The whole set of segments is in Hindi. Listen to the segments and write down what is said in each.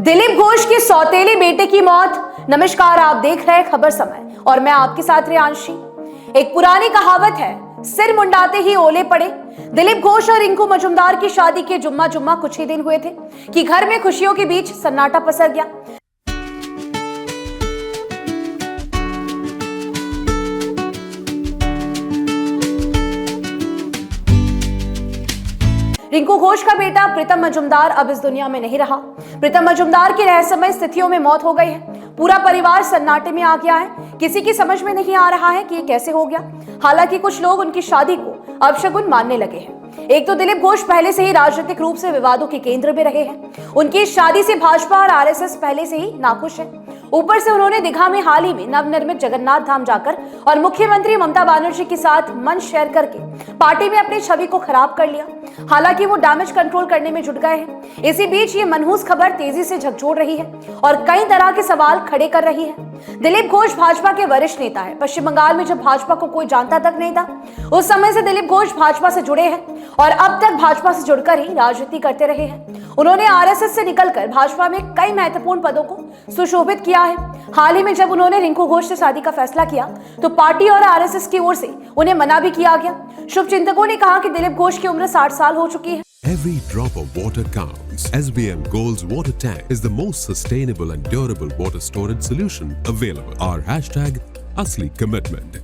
दिलीप घोष के सौतेले बेटे की मौत। नमस्कार, आप देख रहे हैं खबर समय और मैं आपके साथ रियांशी। एक पुरानी कहावत है, सिर मुंडाते ही ओले पड़े। दिलीप घोष और रिंकू मजूमदार की शादी के जुम्मा कुछ ही दिन हुए थे कि घर में खुशियों के बीच सन्नाटा पसर गया। रिंकू घोष का बेटा प्रीतम मजूमदार अब इस दुनिया में नहीं रहा। प्रीतम मजूमदार की रहस्यमय स्थितियों में मौत हो गई है। पूरा परिवार सन्नाटे में आ गया है। किसी की समझ में नहीं आ रहा है कि ये कैसे हो गया। हालांकि कुछ लोग उनकी शादी को अपशगुन मानने लगे हैं। एक तो दिलीप घोष पहले से ही राजनीतिक रूप से विवादों के केंद्र में रहे हैं। उनकी शादी से भाजपा और आरएसएस पहले से ही नाखुश है। ऊपर से उन्होंने दीघा में हाल ही में नवनिर्मित जगन्नाथ धाम जाकर और मुख्यमंत्री ममता बनर्जी के साथ मंच शेयर करके पार्टी में अपनी छवि को खराब कर लिया। हालांकि वो डैमेज कंट्रोल करने में जुट गए हैं। इसी बीच ये मनहूस खबर तेजी से झकझोर रही है और कई तरह के सवाल खड़े कर रही है। दिलीप घोष भाजपा के वरिष्ठ नेता है। पश्चिम बंगाल में जब भाजपा को कोई जानता तक नहीं था, उस समय से दिलीप घोष भाजपा से जुड़े हैं और अब तक भाजपा से जुड़कर ही राजनीति करते रहे हैं। उन्होंने आरएसएस से निकलकर भाजपा में कई महत्वपूर्ण पदों को सुशोभित किया है। हाल ही में जब उन्होंने रिंकू घोष से शादी का फैसला किया तो पार्टी और आरएसएस की ओर से उन्हें मना भी किया गया। शुभचिंतकों ने कहा कि दिलीप घोष की उम्र 60 साल हो चुकी है। Every drop of water counts. SBM Gold's water tank is the most sustainable and durable water storage solution available. Our hashtag Asli Commitment.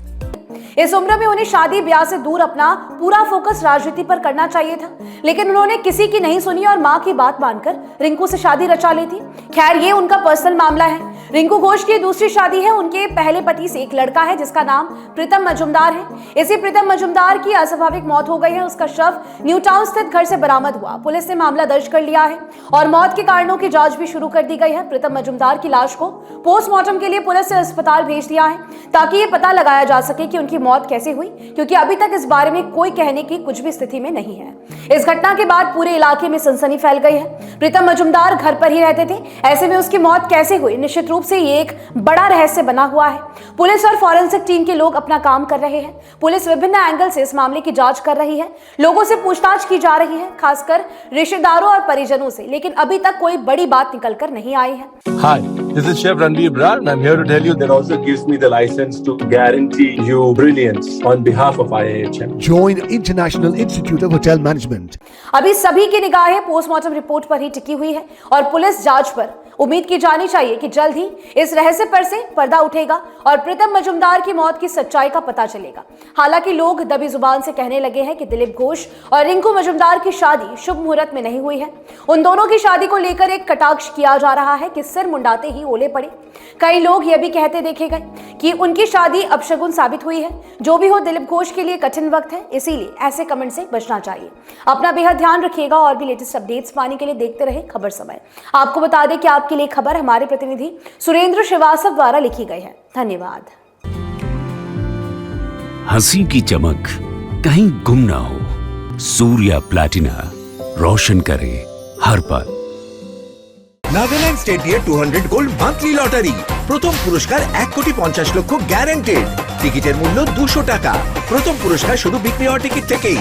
इस उम्र में उन्हें शादी ब्याह से दूर अपना पूरा फोकस राजनीति पर करना चाहिए था, लेकिन उन्होंने किसी की नहीं सुनी और मां की बात मानकर रिंकू से शादी रचा ली थी। खैर, ये उनका पर्सनल मामला है। रिंकू घोष की दूसरी शादी है। उनके पहले पति से एक लड़का है जिसका नाम प्रीतम मजूमदार है। इसी प्रीतम मजूमदार की अस्वाभाविक मौत हो गई है। उसका शव न्यू टाउन स्थित घर से बरामद हुआ। पुलिस ने मामला दर्ज कर लिया है और मौत के कारणों की जांच भी शुरू कर दी गई है। प्रीतम मजूमदार की लाश को पोस्टमार्टम के लिए पुलिस ने अस्पताल भेज दिया है ताकि ये पता लगाया जा सके कि उनकी मौत कैसे हुई, क्योंकि अभी तक इस बारे में कोई कहने की कुछ भी स्थिति में नहीं है। इस घटना के बाद पूरे इलाके में सनसनी फैल गई है। प्रीतम मजूमदार घर पर ही रहते थे। ऐसे में उसकी मौत कैसे हुई, निश्चित रूप से ये एक बड़ा रहस्य बना हुआ है। पुलिस और फॉरेंसिक टीम के लोग अपना काम कर रहे हैं। पुलिस विभिन्न एंगल से इस मामले की जांच कर रही है। लोगों से पूछताछ की जा रही है, खासकर रिश्तेदारों और परिजनों से, लेकिन अभी तक कोई बड़ी बात निकल कर नहीं आई है। Hi, this is Chef Ranveer Brar and I'm here to tell you that also gives me the license to guarantee you brilliance on behalf of IIHM. Join International Institute of Hotel Management. अभी सभी की निगाहें पोस्टमार्टम रिपोर्ट पर ही टिकी हुई है और पुलिस जांच पर। उम्मीद की जानी चाहिए कि जल्द ही इस रहस्य पर से पर्दा उठेगा और प्रीतम मजूमदार की मौत की सच्चाई का पता चलेगा। हालांकि लोग दबी जुबान से कहने लगे हैं कि दिलीप घोष और रिंकू मजूमदार की शादी शुभ मुहूर्त में नहीं हुई है। उन दोनों की शादी को लेकर एक कटाक्ष किया जा रहा है कि सिर मुंडाते ही ओले पड़े। कई लोग यह भी कहते देखे गए कि उनकी शादी अपशगुन साबित हुई है। जो भी हो, दिलीप घोष के लिए कठिन वक्त है, इसीलिए ऐसे कमेंट से बचना चाहिए। अपना बेहद ध्यान रखिएगा और भी लेटेस्ट अपडेट्स पाने के लिए देखते रहे खबर समय। आपको बता दें कि आपके लिए खबर हमारे प्रतिनिधि सुरेंद्र श्रीवास्तव द्वारा लिखी गई है। धन्यवाद। हंसी की चमक कहीं गुम ना हो। सूर्या प्लैटिना रोशन करे हर पल। নাগাল্যান্ড স্টেট দিয়ে 200 গোল্ড মান্থলি লটারি, প্রথম পুরস্কার 1,50,00,000 গ্যারান্টেড। টিকিটের মূল্য 200 টাকা। প্রথম পুরস্কার শুধু বিক্রি হওয়া টিকিট থেকেই।